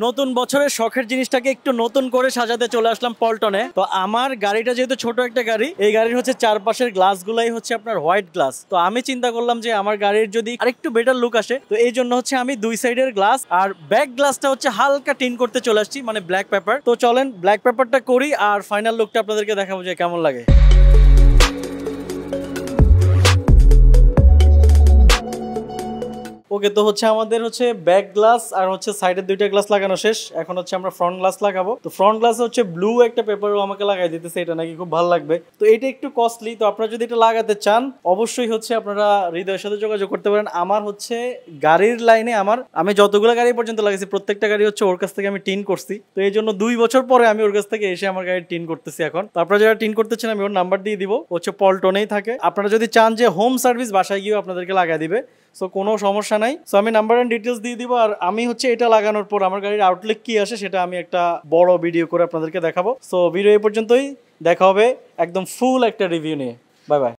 নতুন বছরের শখের জিনিসটাকে একটু নতুন করে সাজাতে চলে আসলাম পল্টনে। তো আমার গাড়িটা যেহেতু ছোট একটা গাড়ি, এই গাড়ির হচ্ছে চারপাশের গ্লাস গুলাই হচ্ছে আপনার হোয়াইট গ্লাস। তো আমি চিন্তা করলাম যে আমার গাড়ির যদি আরেকটু বেটার লুক আসে, তো এই জন্য হচ্ছে আমি দুই সাইডের গ্লাস আর ব্যাক গ্লাসটা হচ্ছে হালকা টিন করতে চলে আসছি, মানে ব্ল্যাক পেপার। তো চলেন ব্ল্যাক পেপারটা করি আর ফাইনাল লুকটা আপনাদেরকে দেখাবো যে কেমন লাগে। ওকে, তো হচ্ছে আমাদের হচ্ছে ব্যাক গ্লাস আর হচ্ছে সাইডের দুইটা গ্লাস লাগানো শেষ। এখন হচ্ছে আমরা ফ্রন্ট গ্লাস লাগাবো। তো ফ্রন্ট গ্লাস হচ্ছে ব্লু একটা পেপারও আমাকে লাগাই দিতেছে, এটা নাকি খুব ভালো লাগবে। তো এটা একটু কস্টলি, তো আপনারা যদি এটা লাগাতে চান অবশ্যই হচ্ছে আপনারা হৃদয়ের সাথে যোগাযোগ করতে পারেন। আমার হচ্ছে গাড়ির লাইনে আমি যতগুলো গাড়ি পর্যন্ত লাগাইছি প্রত্যেকটা গাড়ি হচ্ছে ওর কাছ থেকে আমি টিন করছি। তো এই জন্য 2 বছর পরে আমি ওর কাছ থেকে এসে আমার গাড়ি টিন করতেছি। এখন তো আপনারা যারা টিন করতেছেন আমি ওর নাম্বার দিয়ে দিব, হচ্ছে পল্টনেই থাকে। আপনারা যদি চান যে হোম সার্ভিস বাসায় গিয়েও আপনাদেরকে লাগাই দিবে, সো কোনো সমস্যা নাই। সো আমি নাম্বার এন্ড ডিটেলস দিয়ে দিব। আর আমি হচ্ছে এটা লাগানোর পর আমার গাড়ির আউটলুক কি আসে সেটা আমি একটা বড় ভিডিও করে আপনাদেরকে দেখাবো। সো ভিডিও এই পর্যন্তই, দেখা হবে একদম ফুল একটা রিভিউ নিয়ে। Bye bye.